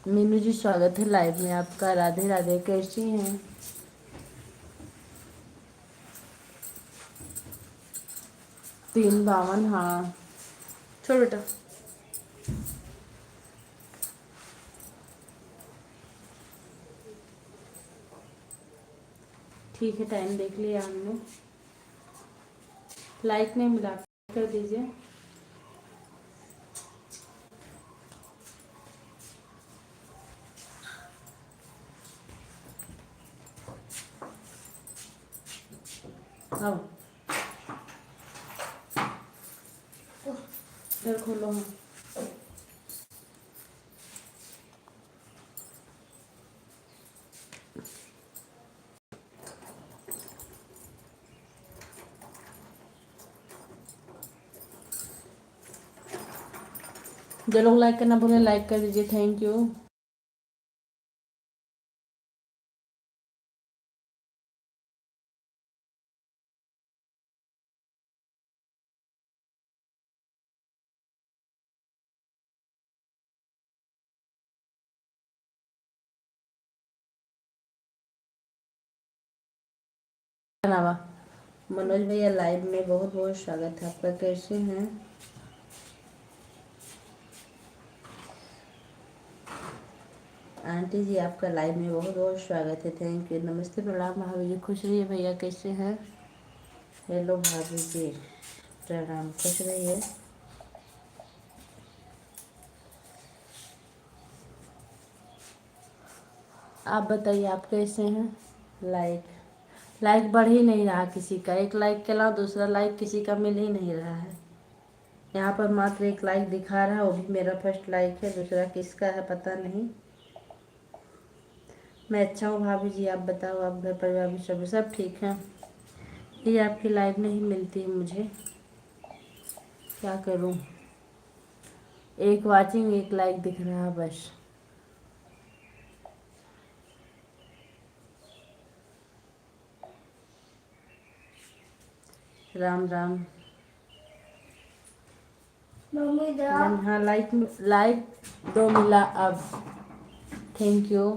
मीनू जी स्वागत है लाइव में आपका। राधे राधे, कैसी हैं? 352, हाँ। छोड़ बेटा। ठीक है, टाइम देख लिया हमने। लाइक नहीं मिला, कर दीजिए। आओ, इधर खोलो। हाँ, जो लोग लाइक करना भूलें लाइक कर दीजिए। Thank you. नावा मनोज भैया लाइव में बहुत बहुत स्वागत है आपका। कैसे हैं? आंटी जी आपका लाइव में बहुत बहुत स्वागत है। Thank you. नमस्ते, प्रणाम भाभी जी, खुश रहिए। भैया कैसे हैं? हेलो भाभी जी, प्रणाम, खुश रहिए। आप बताइए, आप कैसे हैं? लाइक लाइक बढ़ ही नहीं रहा किसी का। एक लाइक के अलावा दूसरा लाइक किसी का मिल ही नहीं रहा है। यहाँ पर मात्र एक लाइक दिखा रहा है, वो भी मेरा फर्स्ट लाइक है। दूसरा किसका है पता नहीं। मैं अच्छा हूँ भाभी जी, आप बताओ, आप घर परिवार में सब ठीक है? ये आपकी लाइव नहीं मिलती है मुझे, क्या करूँ? एक वाचिंग एक लाइक दिख रहा है बस। राम राम। हाँ, लाइक लाइक 2 मिला अब। Thank you.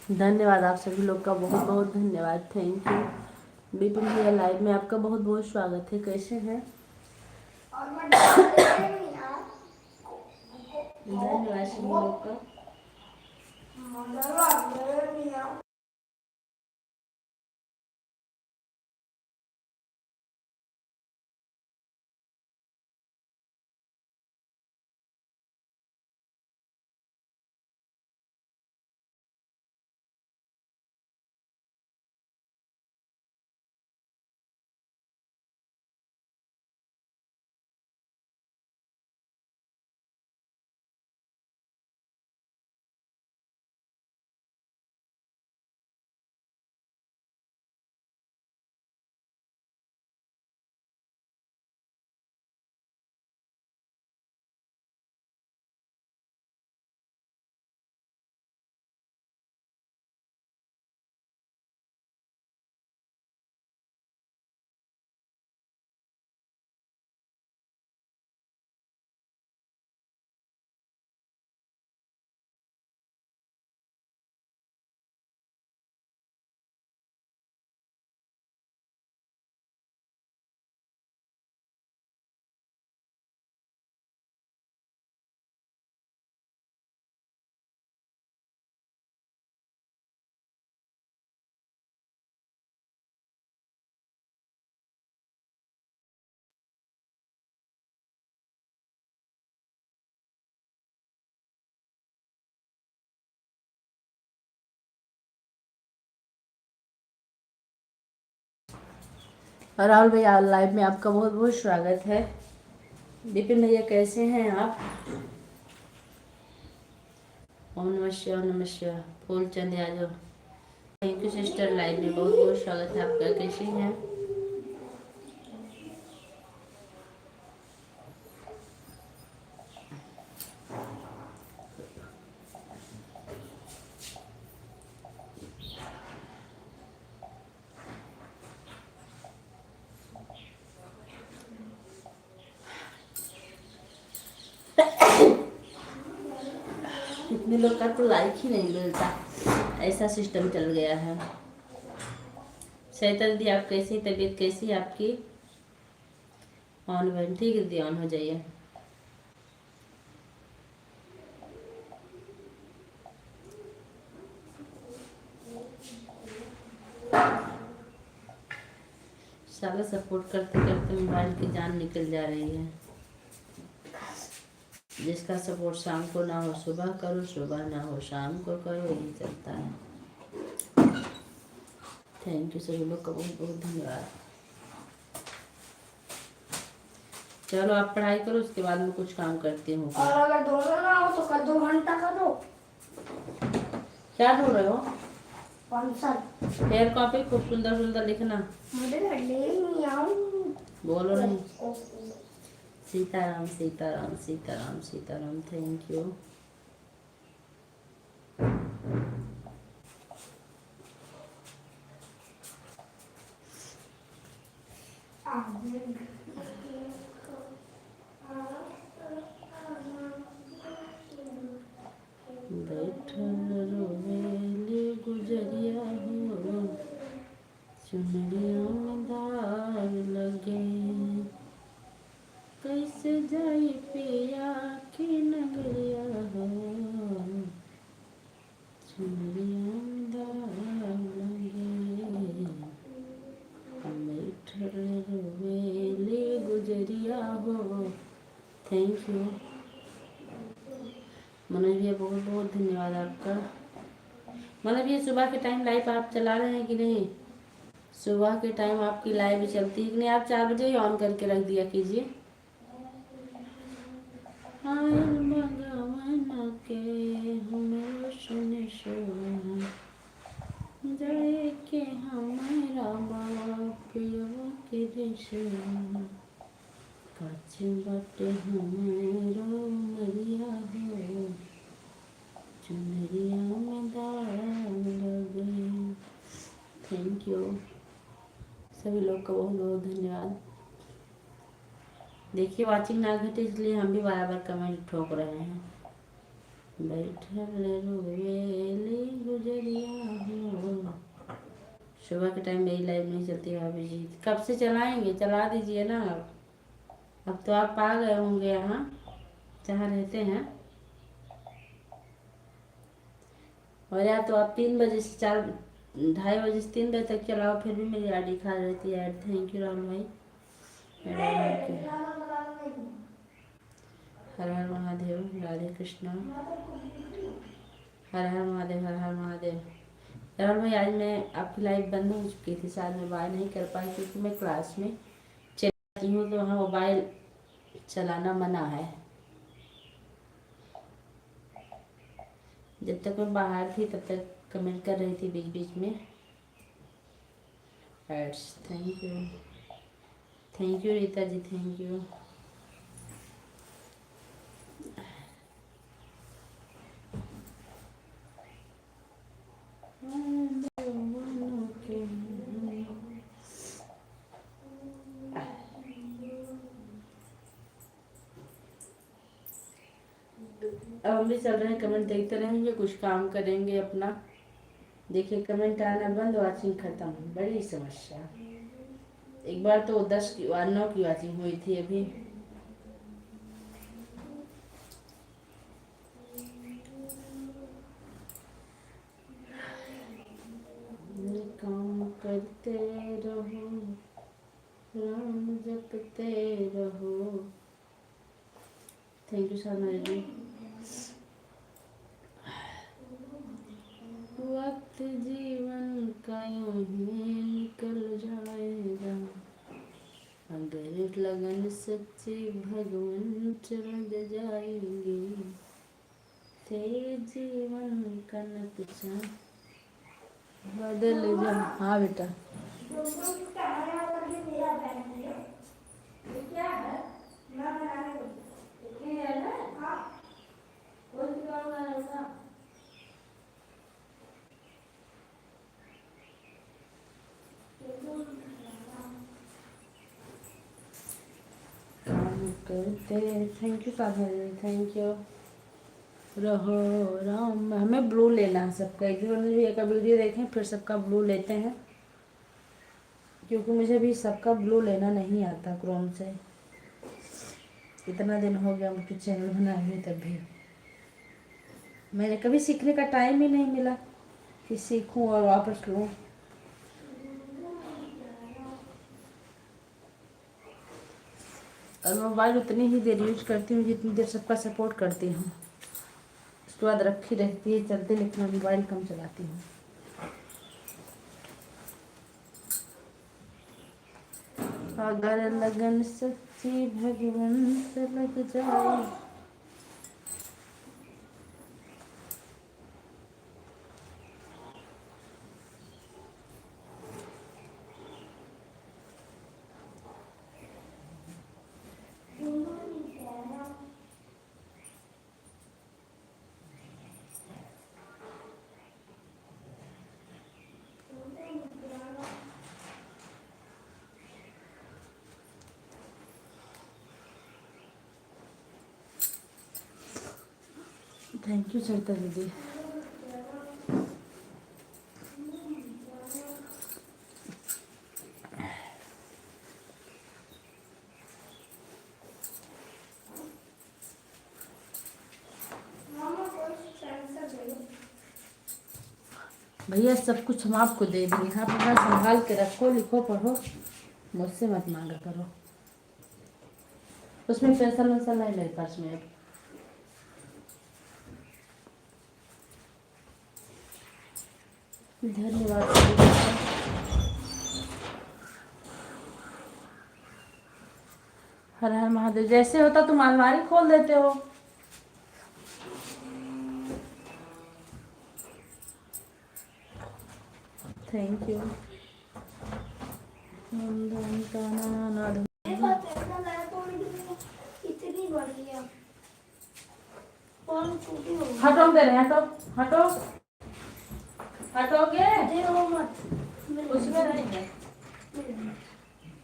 धन्यवाद, आप सभी लोग का बहुत बहुत धन्यवाद, थैंक यू। विपिन भैया लाइव में आपका बहुत बहुत स्वागत है, कैसे हैं? धन्यवाद सभी लोग का। और राहुल भैया लाइव में आपका बहुत बहुत स्वागत है। विपिन भैया कैसे हैं आप? ओम नमः शिवाय, ओम नमः शिवाय। Phoolchand Yadav, thank you sister, live में बहुत बहुत स्वागत है आपका, कैसे हैं? इतने लोग का तो लाइक ही नहीं मिलता, ऐसा सिस्टम चल गया है। सैतल दी आप कैसी, तबीयत कैसी है आपकी? ऑन बन, ठीक है दी, ऑन हो जाइए। सारा सपोर्ट करते करते मोबाइल की जान निकल जा रही है। जिसका सपोर्ट शाम को ना हो सुबह करो, सुबह ना हो शाम को करो, यही चलता है। थैंक यू सभी लोग का बहुत बहुत धन्यवाद। चलो आप पढ़ाई करो, उसके बाद में कुछ काम करती हूँ। और अगर दोनों ना हो तो कर 2 घंटा करो। क्या ढूंढ रहे हो? पेंसिल, हेयर कॉपी, खूब सुंदर सुंदर लिखना। मुझे ले नहीं आऊं। बोलो नहीं। Sitaram Sitaram Sitaram Sitaram, thank you. बैठल रोवेली गुजरिया हो, चुनरिया में दाग लगे, कैसे जाई पिया की नगरिया हो, चुनरिया में दाग लगे, बैठल रोवेली गुजरिया हो। थैंक यू मनोज भैया, बहुत बहुत धन्यवाद आपका। मनोज भैया सुबह के टाइम लाइव आप चला रहे हैं कि नहीं? सुबह के टाइम आपकी लाइव चलती है कि नहीं? आप 4 बजे ही ऑन करके रख दिया कीजिए। भगवान के हम रोशन जाए के हमारा बाप के देश, कच बट हमारो मरिया हो, चुनरिया में दाग लगे। थैंक यू सभी लोग का बहुत बहुत धन्यवाद। देखिए वाचिंग ना घटे इसलिए हम भी बराबर कमेंट ठोक रहे हैं। बैठल रोवेली गुजरिया हो। सुबह के टाइम मेरी लाइव नहीं चलती भाभी जी, कब से चलाएंगे? चला दीजिए ना। अब तो आप आ गए होंगे यहाँ जहाँ रहते हैं, और या तो आप 3 बजे से 2:30 बजे से 3 बजे तक चलाओ, फिर भी मेरी आईडी खा रहती है ऐड। थैंक यू राहुल भाई। हर हर महादेव, राधे कृष्णा, हर हर महादेव, हर हर महादेव। राहुल भाई आज मैं आपकी लाइव बंद हो चुकी थी, शायद मैं बाय नहीं कर पाई क्योंकि मैं क्लास में चलाती हूँ तो वहाँ मोबाइल चलाना मना है। जब तक मैं बाहर थी तब तक कमेंट कर रही थी बीच बीच में ads. Thank you Rita ji, thank you. अब हम भी चल रहे हैं, कमेंट देखते रहेंगे, कुछ काम करेंगे अपना। देखिए कमेंट आना बंद, वाचिंग खत्म, बड़ी समस्या। एक बार तो 9 की वाचिंग हुई थी अभी। काम करते रहो, राम जपते रहो। थैंक यू सर जी। वक्त जीवन का यूं ही निकल जाएगा, अगर लगन सच्ची भगवन चल जाएंगे, तेरे जीवन का नक्शा बदल जा। हाँ बेटा, काम करते। Thank you Sadhana ji, thank you. रहो राम। हमें ब्लू लेना है सबका, एक भी का वीडियो देखें फिर सबका ब्लू लेते हैं, क्योंकि मुझे भी सबका ब्लू लेना नहीं आता क्रोम से। इतना दिन हो गया मुझे चैनल बनाए हुए, तब भी मैंने कभी सीखने का टाइम ही नहीं मिला कि सीखूं और वापस लूं। और मोबाइल उतनी ही देर यूज करती हूँ जितनी देर सबका सपोर्ट करती हूँ, उसके बाद रखी रहती है चलती, लेकिन मैं मोबाइल कम चलाती हूँ। अगर लगन सच्ची भगवन से लग जाए, थैंक यू सरिता दीदी। भैया सब कुछ हम आपको दे देंगे, आप अपना संभाल के रखो, लिखो पढ़ो, मुझसे मत मांगा करो। उसमें पेंसिल वेंसिल नहीं मेरे पास में। धन्यवाद। हर हर महादेव। जैसे होता तुम अलमारी खोल देते हो। Thank you. हटो दे रहे, हटो हटो हटोगे उसमें नहीं है।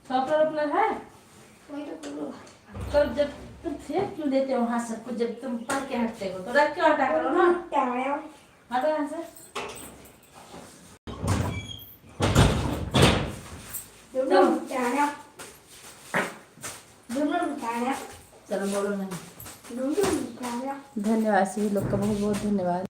सॉफ्टवेयर अपना है, कल जब तुम फेंक क्यों देते हो वहाँ सब कुछ जब तुम पढ़ के हटते हो तो रख क्यों हटा करो ना। टाया हटो यहाँ से। चलो टाया टाया चलो बोलो नहीं। टाया धन्यवाद सभी लोग का बहुत बहुत धन्यवाद।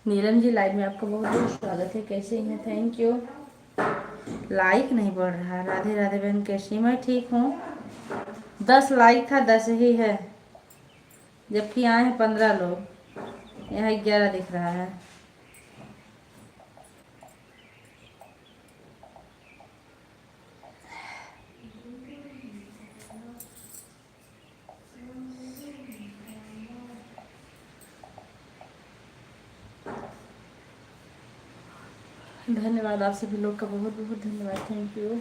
नीलम जी लाइव में आपका बहुत बहुत स्वागत है। कैसे हैं? Thank you. लाइक नहीं बढ़ रहा। राधे राधे बहन कैसी? मैं ठीक हूँ। 10 लाइक था, 10 ही है, जबकि आए हैं 15 लोग। यहाँ 11 दिख रहा है। धन्यवाद आप सभी लोग का बहुत बहुत धन्यवाद। Thank you.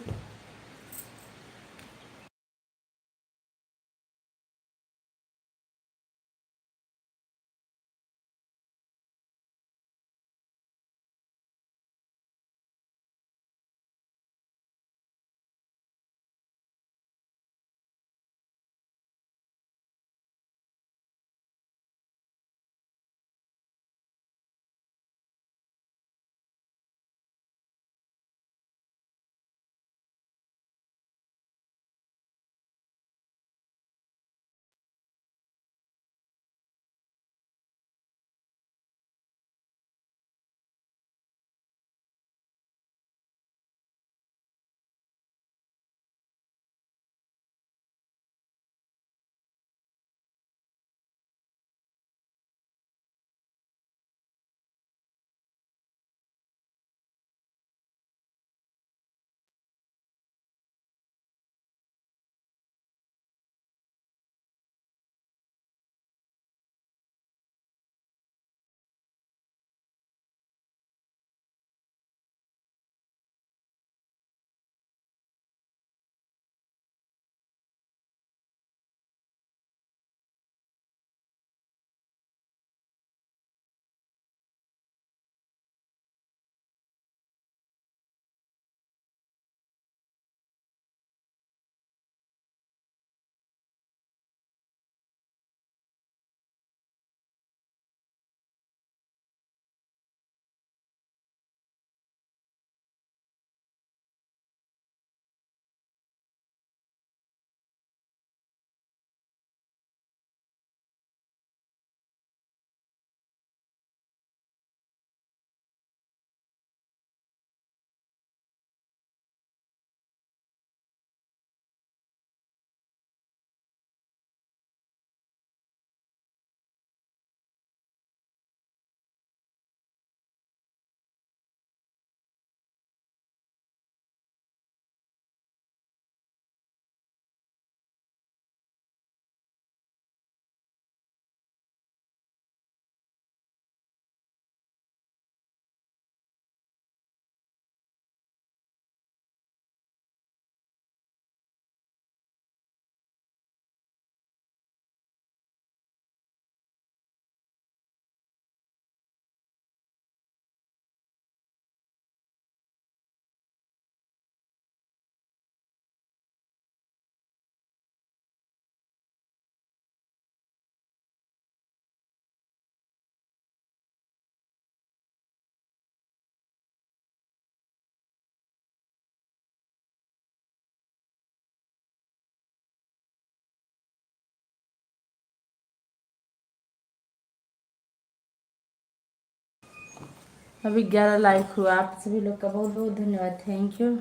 अभी 11 लाइक हुआ। आप सभी लोग का बहुत बहुत धन्यवाद, थैंक यू।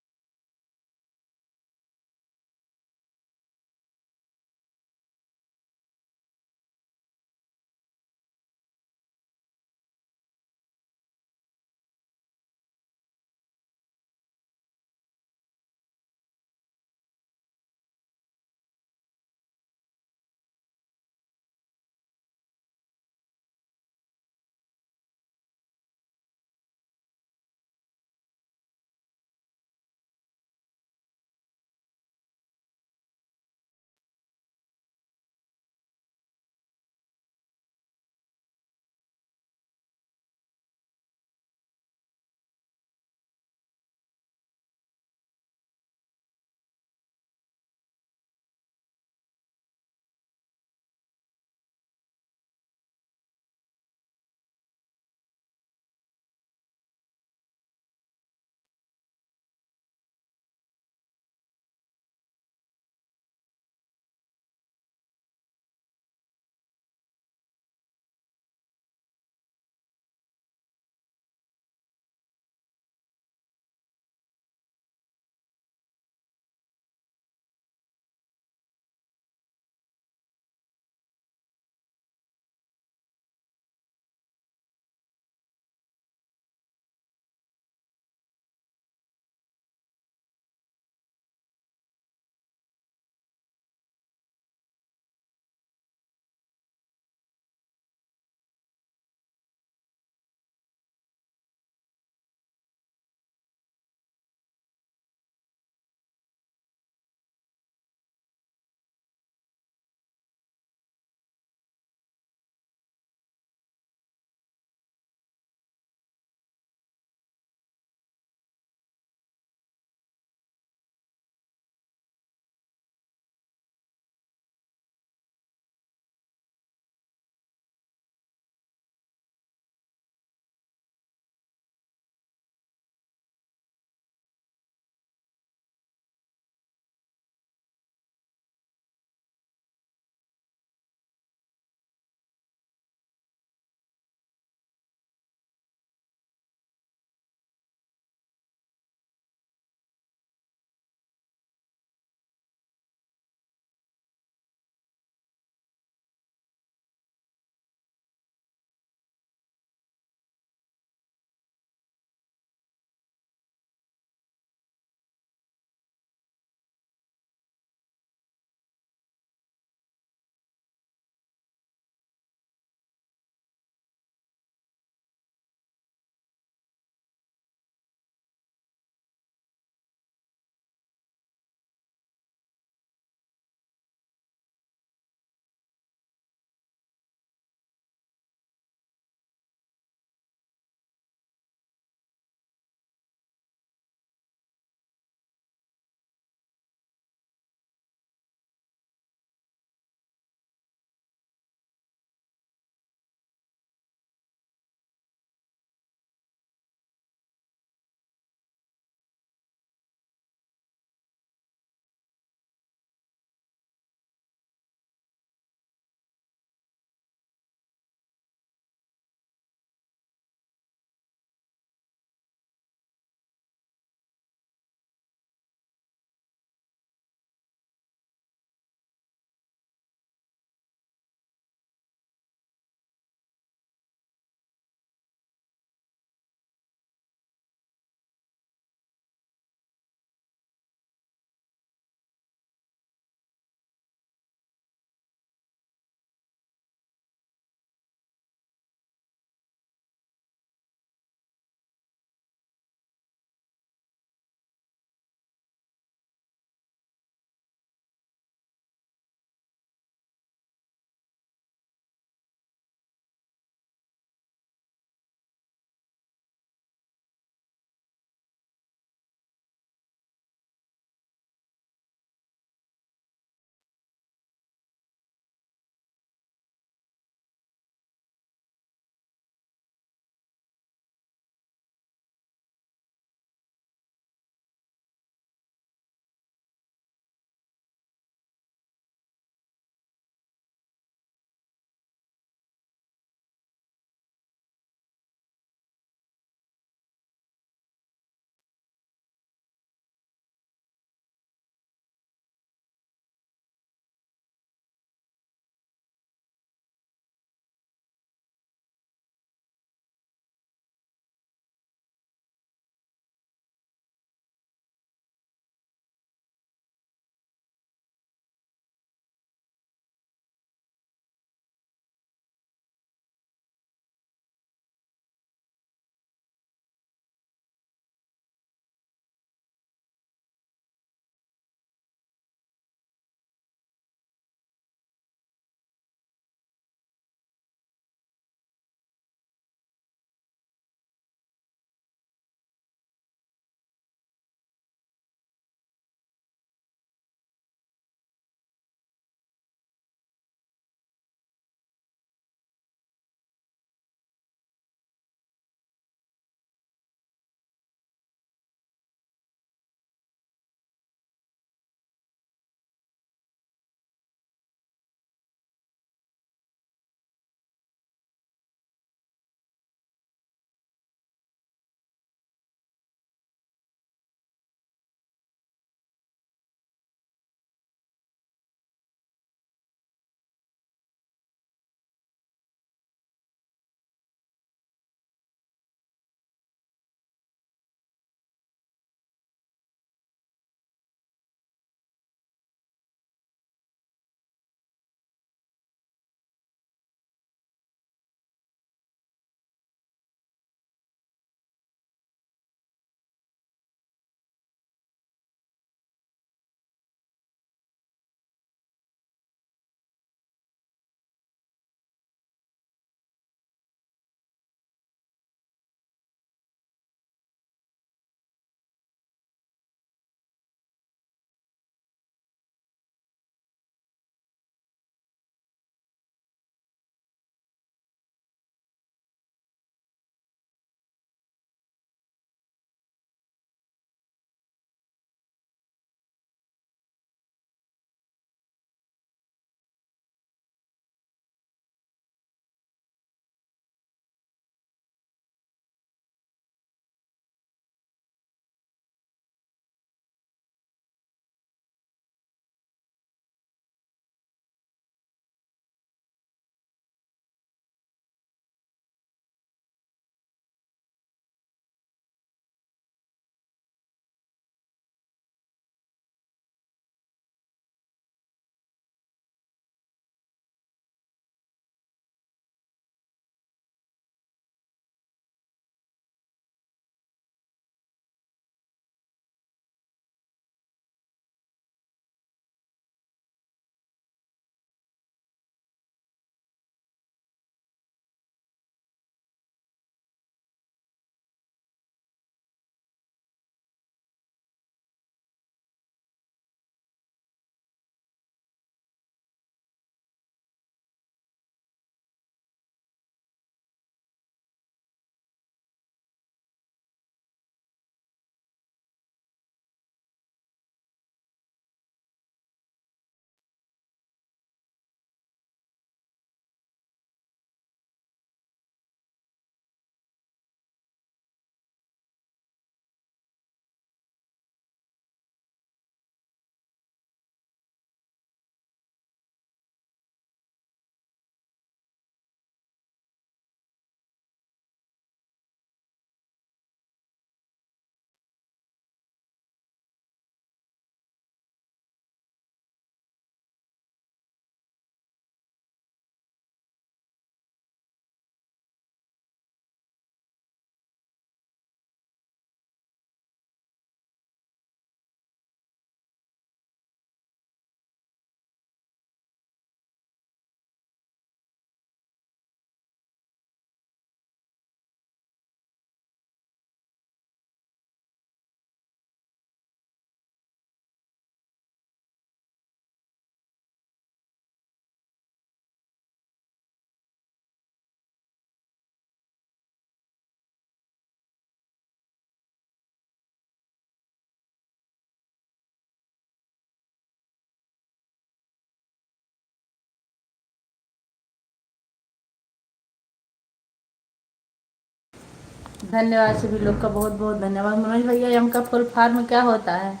धन्यवाद सभी लोग का, बहुत बहुत धन्यवाद। मनोज भैया यम का फुल फॉर्म क्या होता है?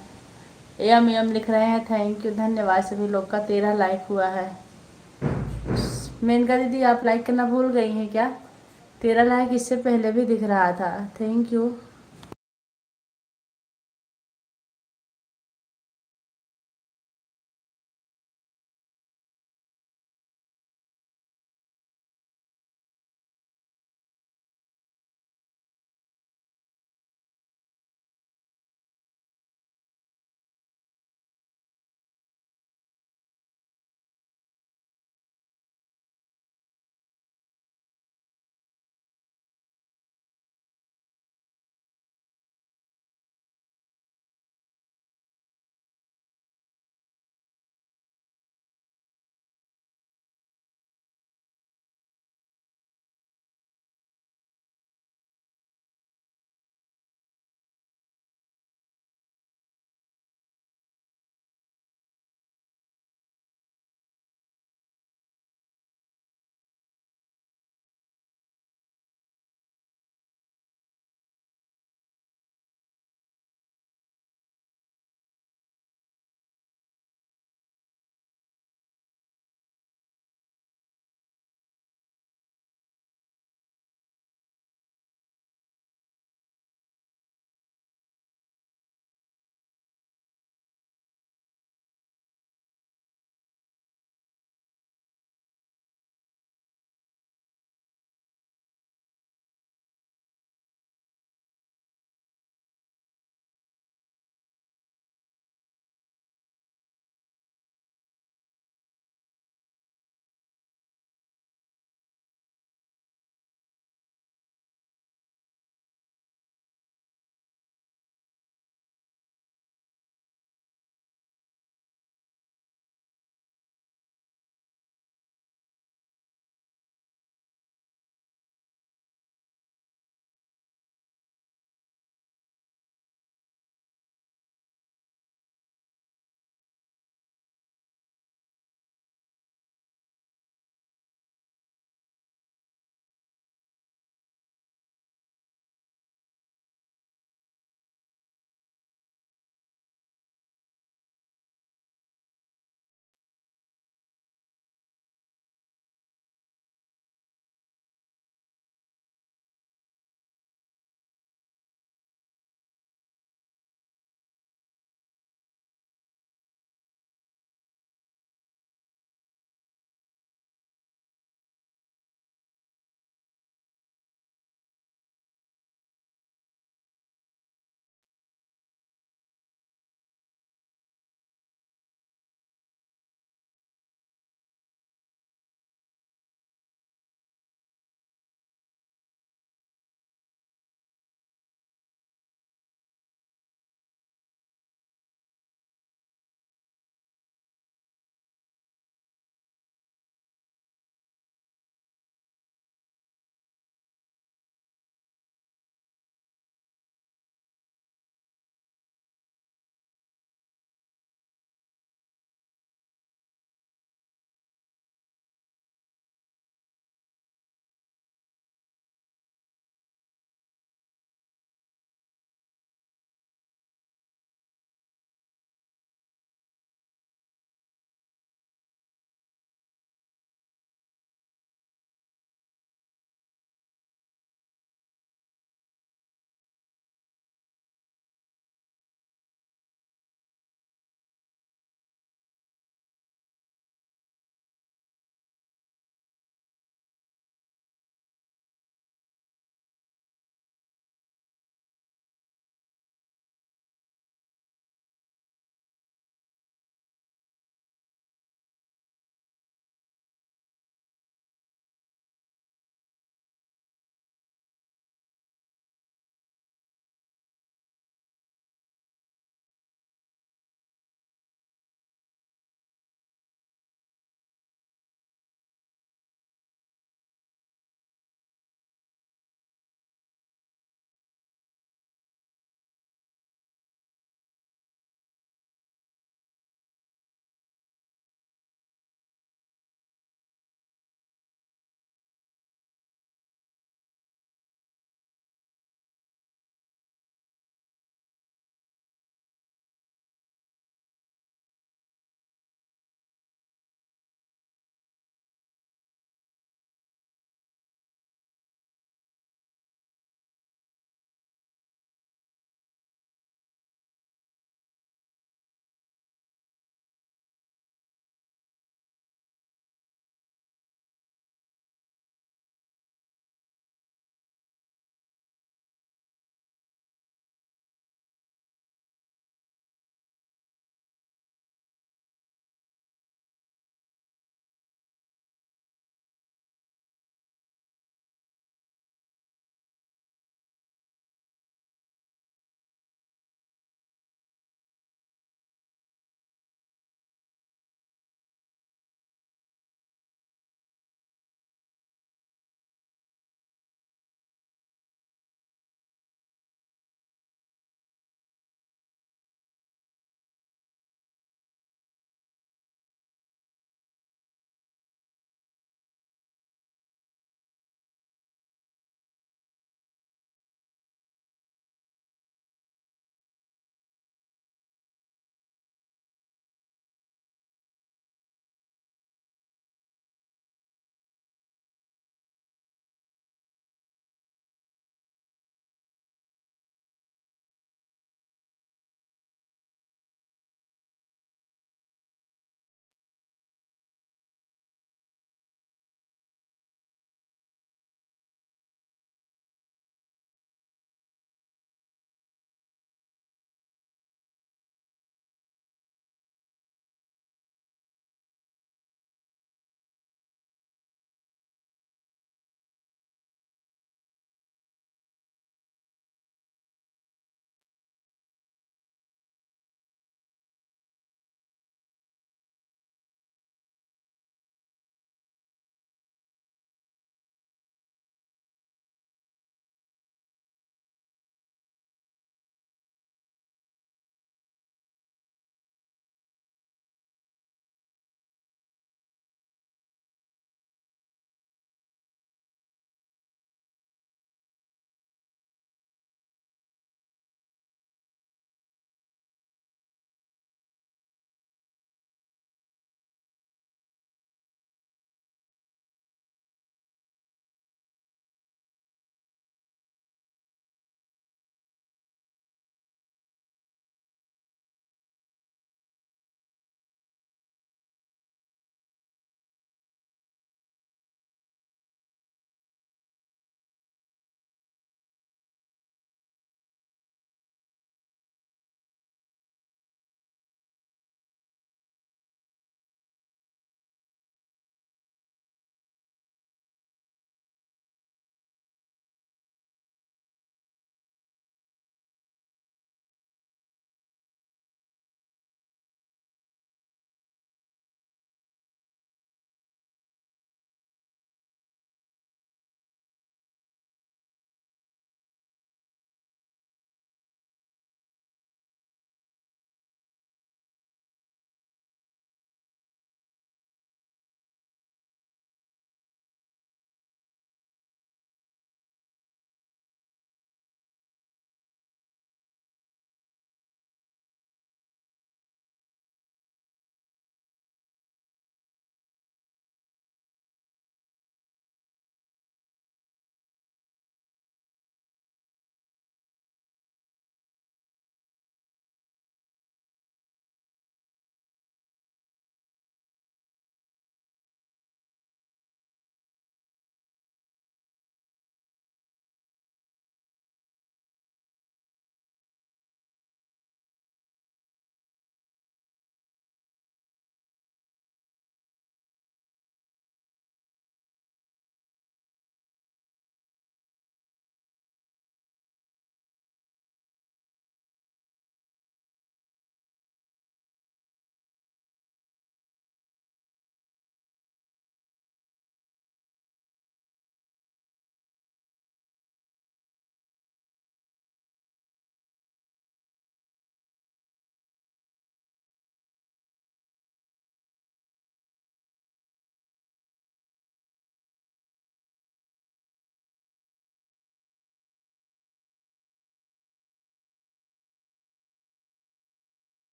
यम यम लिख रहे हैं, थैंक यू, धन्यवाद सभी लोग का। 13 लाइक हुआ है। मेनका दीदी आप लाइक करना भूल गई हैं क्या? 13 लाइक इससे पहले भी दिख रहा था। Thank you.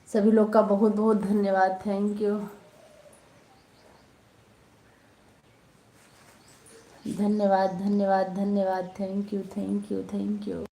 सभी लोग का बहुत बहुत धन्यवाद, थैंक यू। धन्यवाद धन्यवाद धन्यवाद, thank you thank you thank you.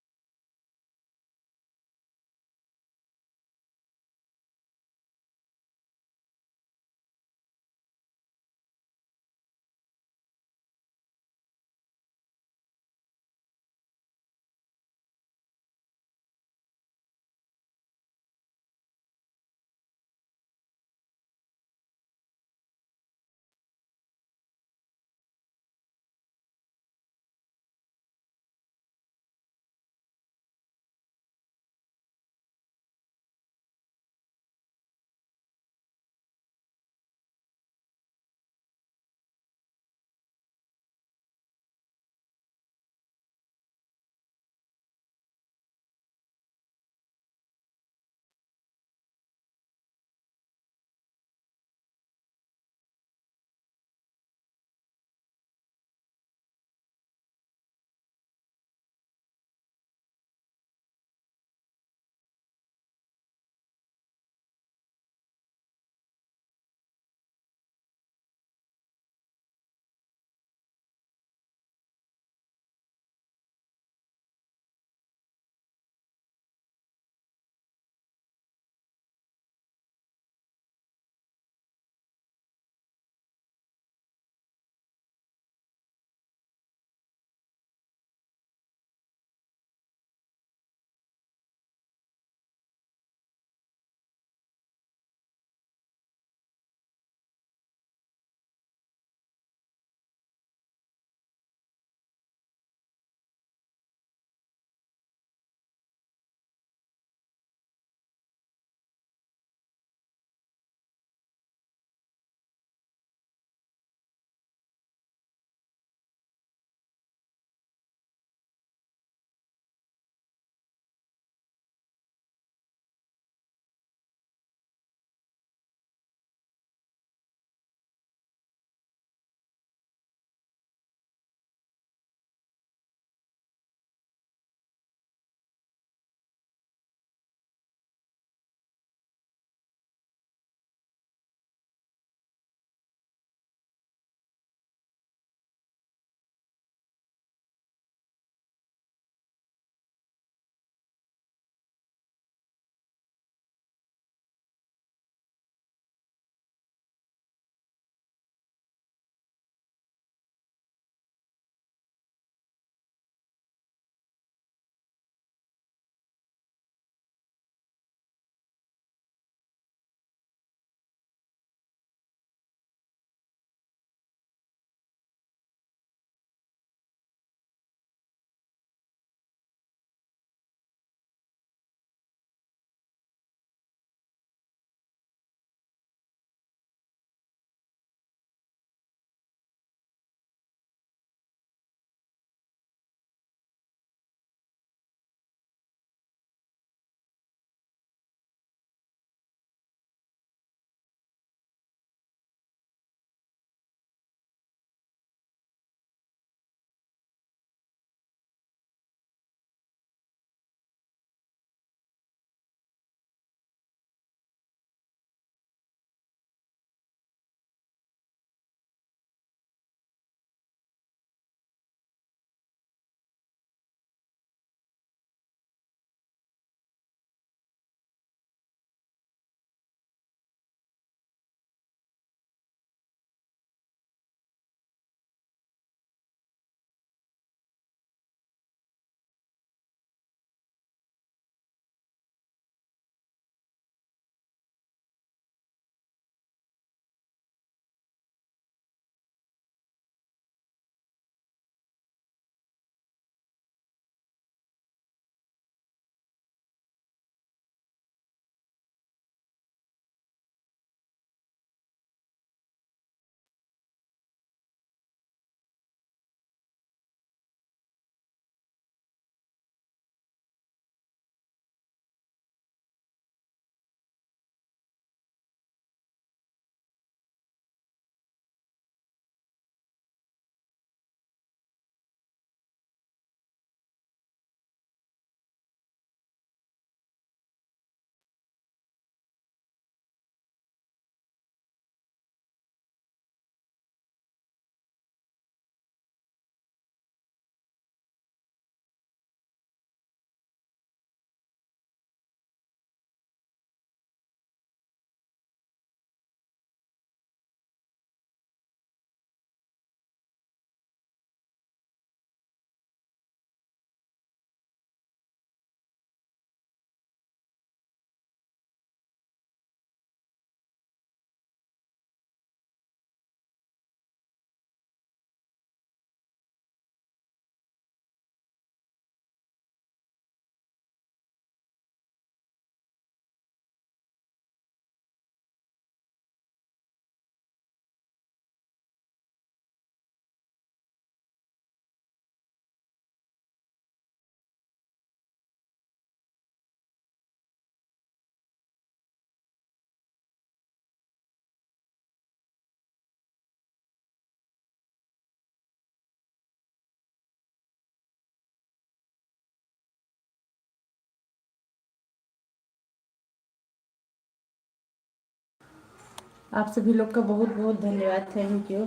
आप सभी लोग का बहुत बहुत धन्यवाद, थैंक यू।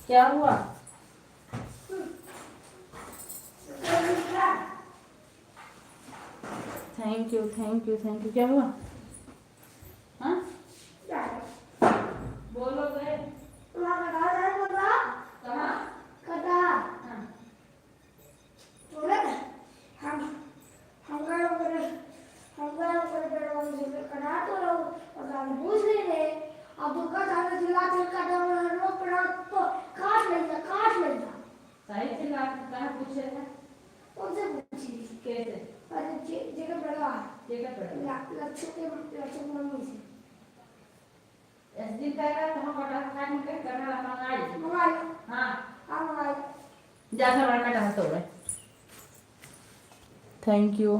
क्या हुआ? Thank you thank you thank you. क्या हुआ? हाँ बोलो गए कहाँ? हाँ। सही से कहाँ पूछे हैं? कैसे? जेकर पड़ा एसडी का तो हम कटा खा के करना मंगाई। हाँ जाकर बड़ा कटा तो है। Thank you.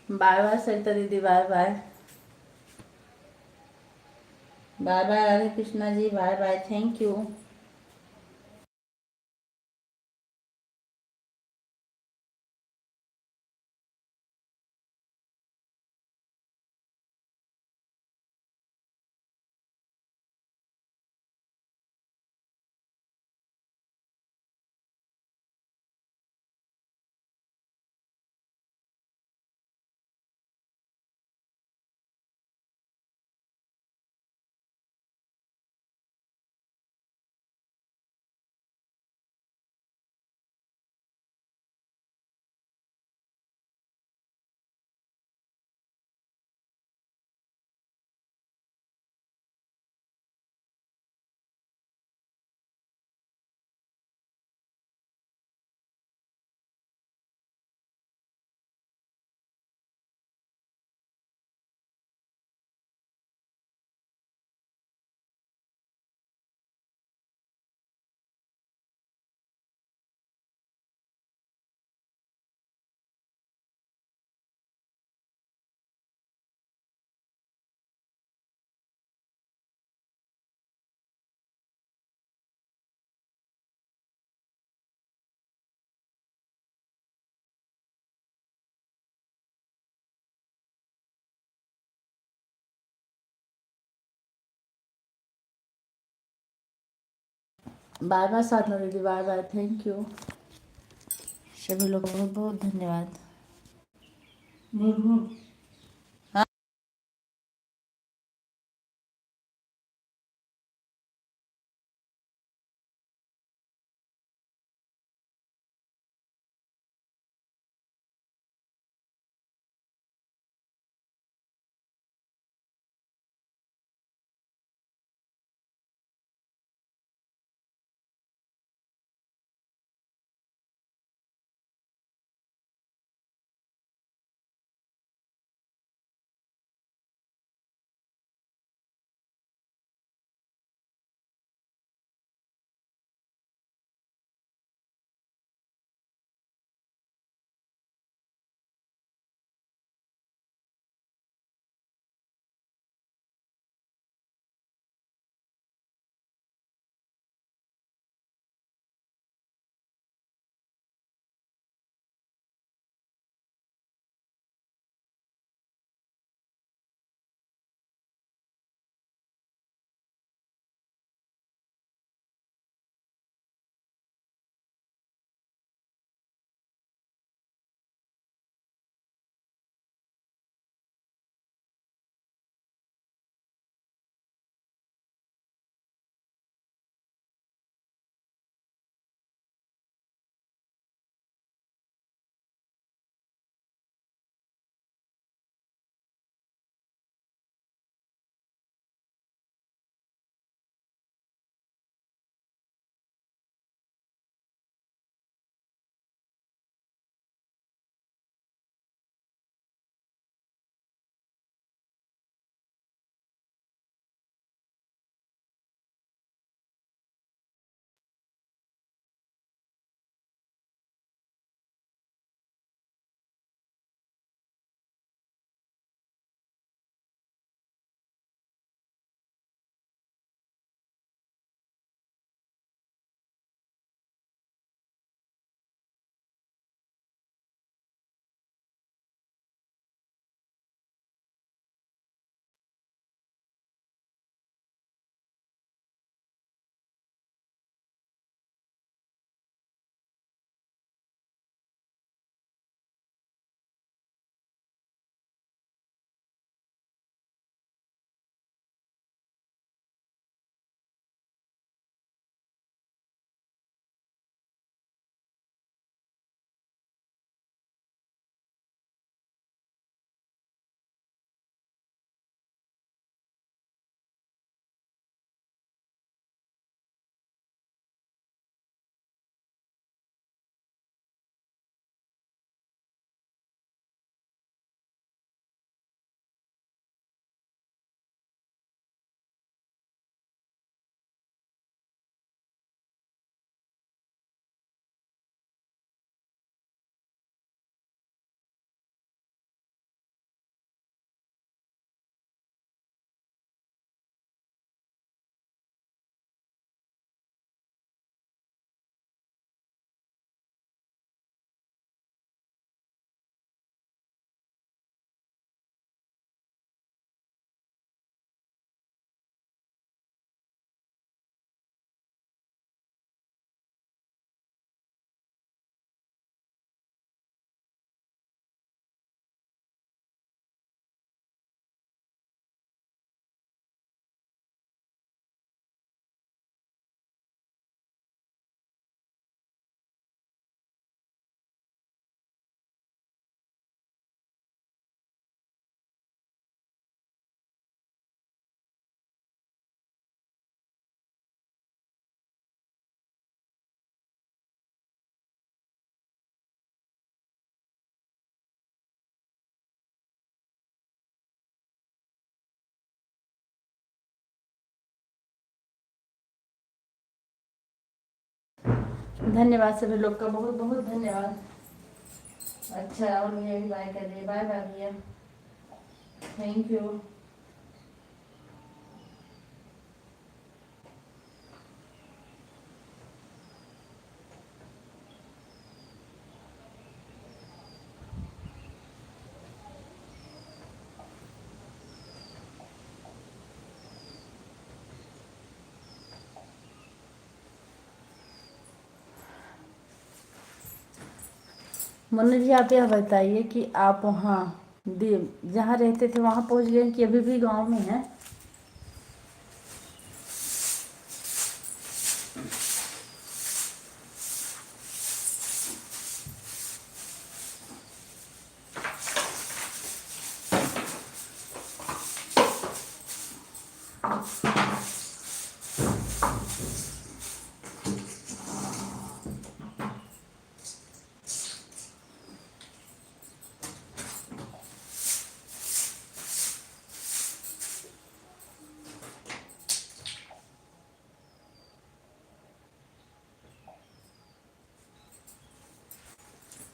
Bye bye Sarita दीदी, bye bye. Bye bye Radhe Krishna ji, bye bye, thank you. Bye bye Sadhana दीदी, बाय बाय, थैंक यू। सभी लोगों को बहुत बहुत धन्यवाद। धन्यवाद सभी लोग का, बहुत बहुत धन्यवाद। अच्छा राहुल भैया भी बाय कर दिए, बाय बाय भैया, थैंक यू। मनु जी आप यह बताइए कि आप वहाँ जहाँ रहते थे वहाँ पहुँच गए कि अभी भी गांव में हैं?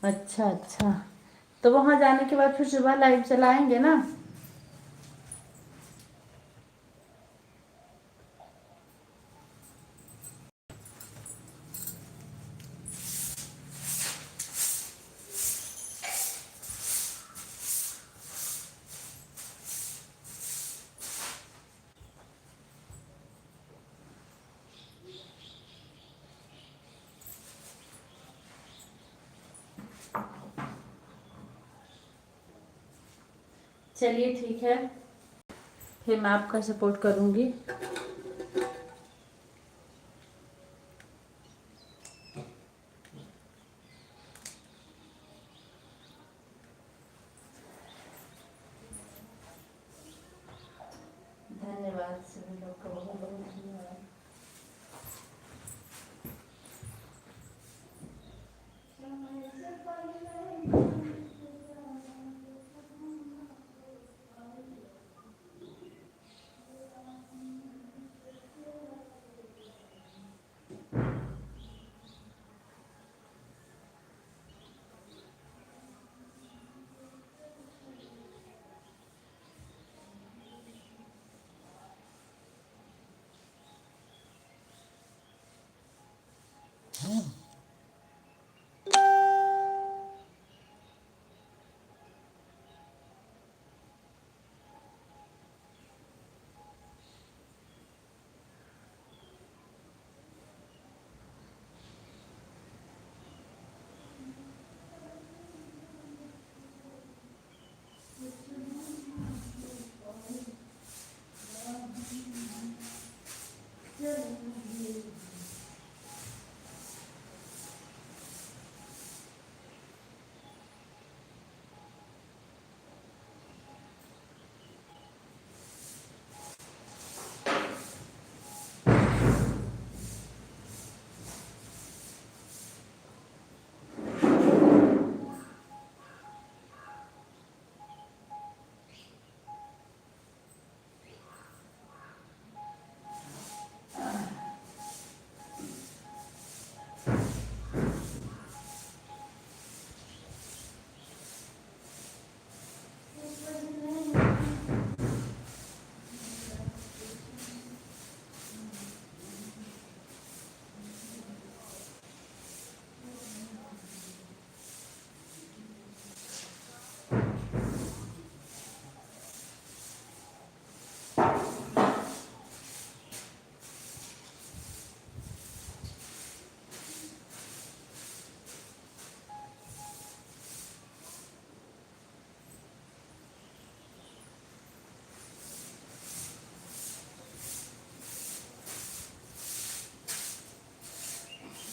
अच्छा अच्छा, तो वहाँ जाने के बाद फिर सुबह लाइव चलाएंगे ना? चलिए ठीक है, फिर मैं आपका सपोर्ट करूँगी। धन्यवाद सभी लोग का, बहुत बहुत धन्यवाद।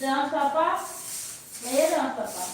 Jangan apa? Iya jangan apa?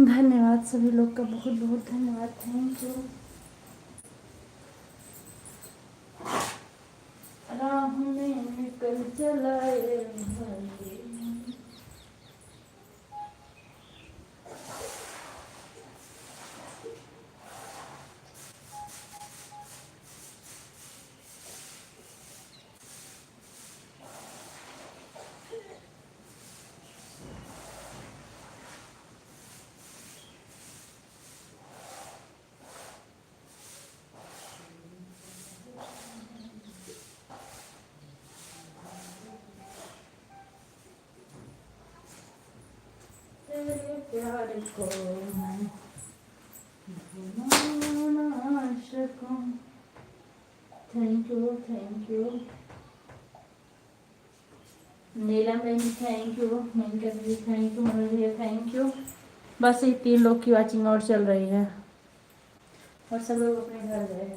धन्यवाद सभी लोग का, बहुत बहुत धन्यवाद, थैंक यू। राह में कल चलाए भाई। तेरे प्यार को मैं भुला ना सकूं। Thank you, thank you. Neelam बहन थैंक यू, मेनका भी थैंक यू, मनोज भैया थैंक यू। बस ये 3 लोग की वॉचिंग और चल रही है और सब लोग अपने घर गए।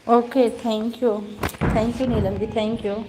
Okay, thank you Neelam ji, thank you.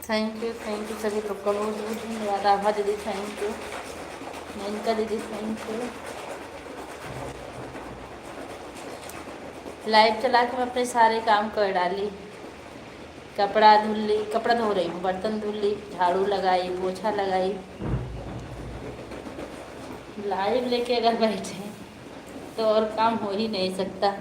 Thank you सभी लोग का बहुत बहुत धन्यवाद। आभा दीदी थैंक यू, मेनका दीदी थैंक यू। लाइव चला के मैं अपने सारे काम कर डाली। कपड़ा धुल ली, कपड़ा धो रही हूँ, बर्तन धुल ली, झाड़ू लगाई, पोछा लगाई। लाइव लेके अगर बैठे तो और काम हो ही नहीं सकता।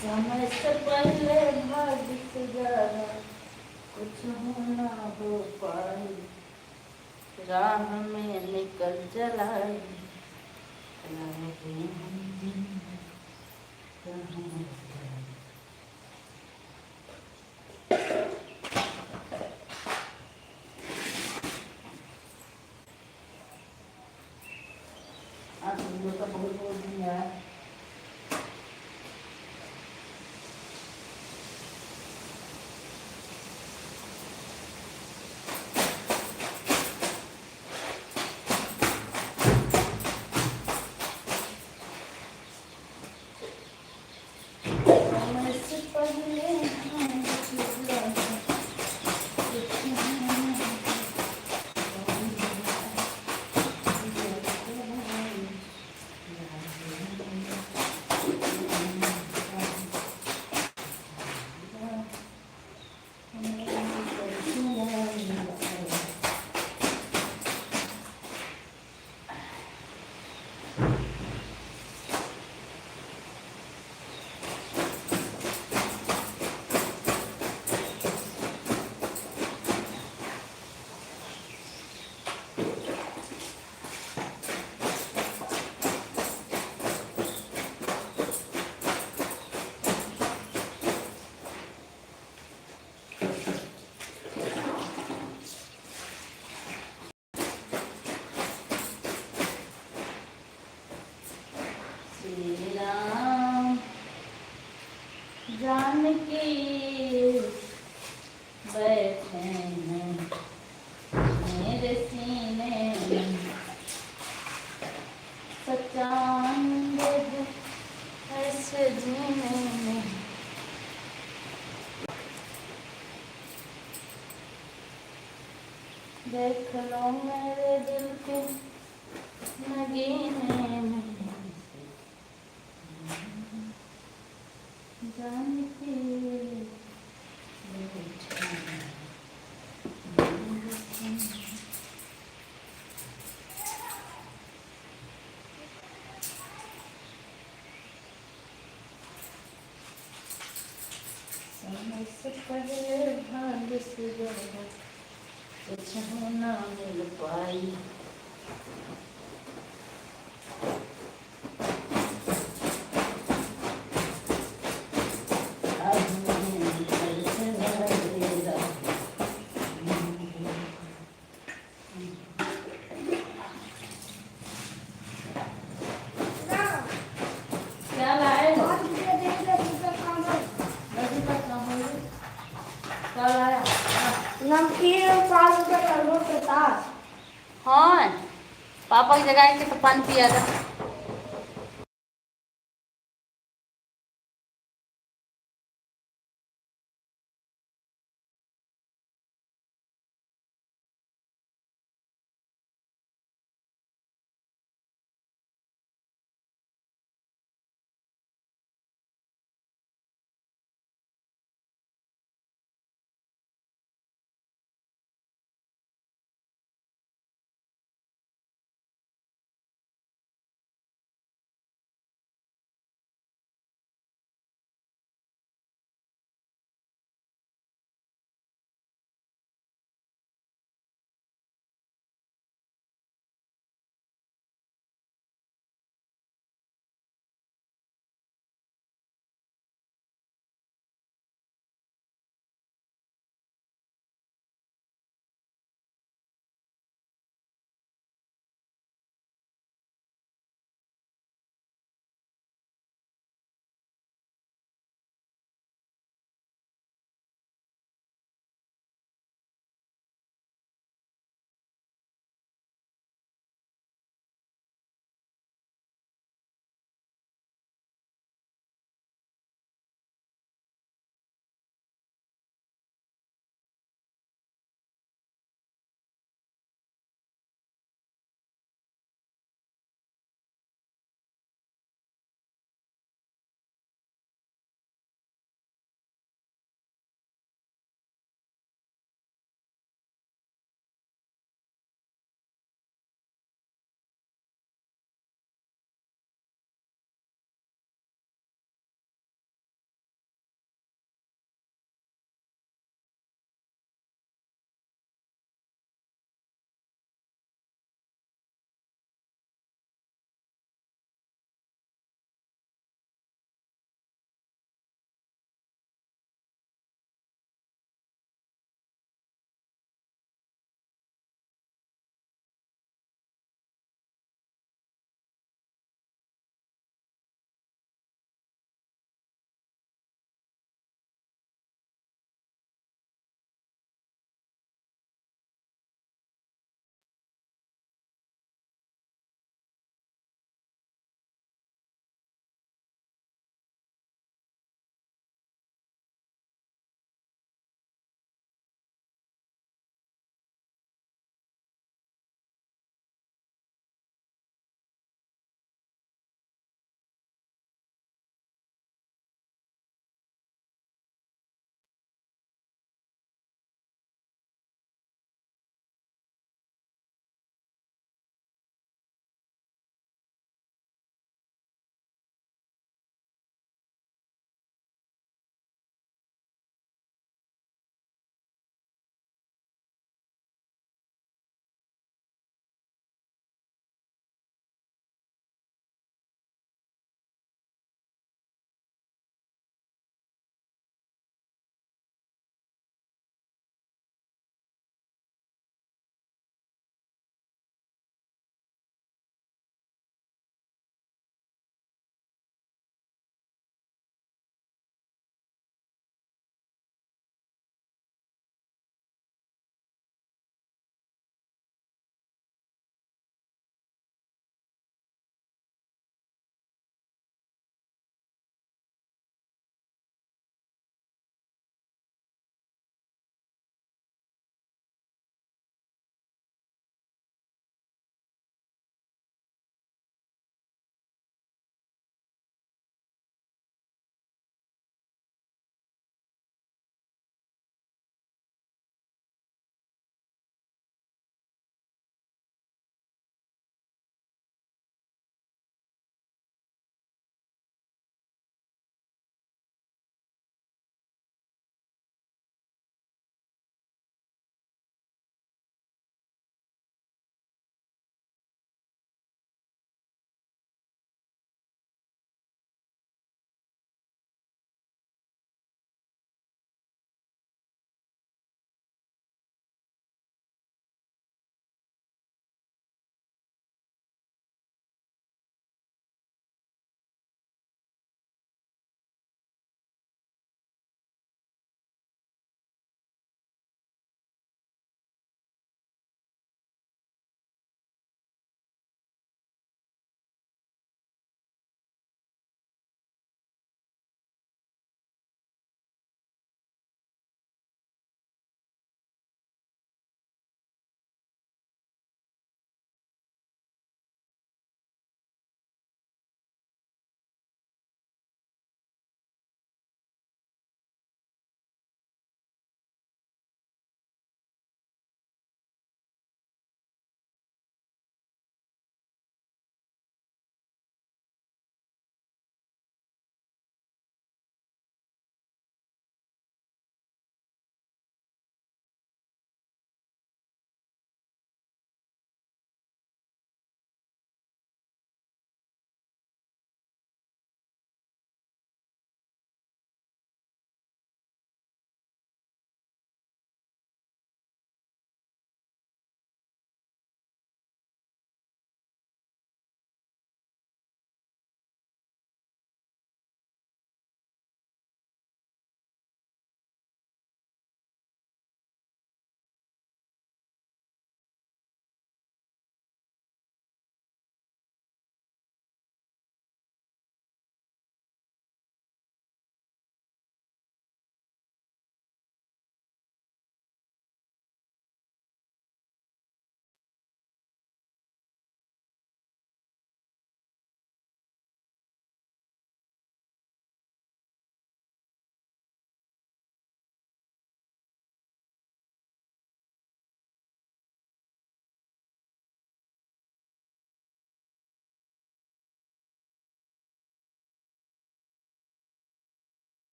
समय से पहले भाग्य से ज्यादा कुछ होना हो पाई, राह में निकल जलाई, आप लोगों का बहुत बहुत धन्यवाद। समय से पहले श्री राम जानकी बैठे हैं मेरे सीने में, सच्चा आनंद है ऐसे जीने में। देख लो मेरे दिल के नगीने में, जानकी बैठे हैं मेरे सीने में। समय से पहले भाग्य से ज्यादा कुछ होना मिल पाई, अब मैं निकल चला तेरा। क्या लाए हो? आज मुझे देख ले दूसरा काम है। नदी तक ना हो। क्या लाया? नमकीन और 5 रुपए का नोट के साथ। हाँ, पापा की जगह के तो पानी पिया था।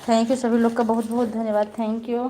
थैंक यू सभी लोग का बहुत बहुत धन्यवाद। Thank you.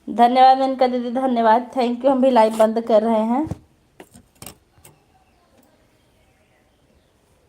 धन्यवाद मेनका दीदी, धन्यवाद। Thank you. हम भी लाइव बंद कर रहे हैं।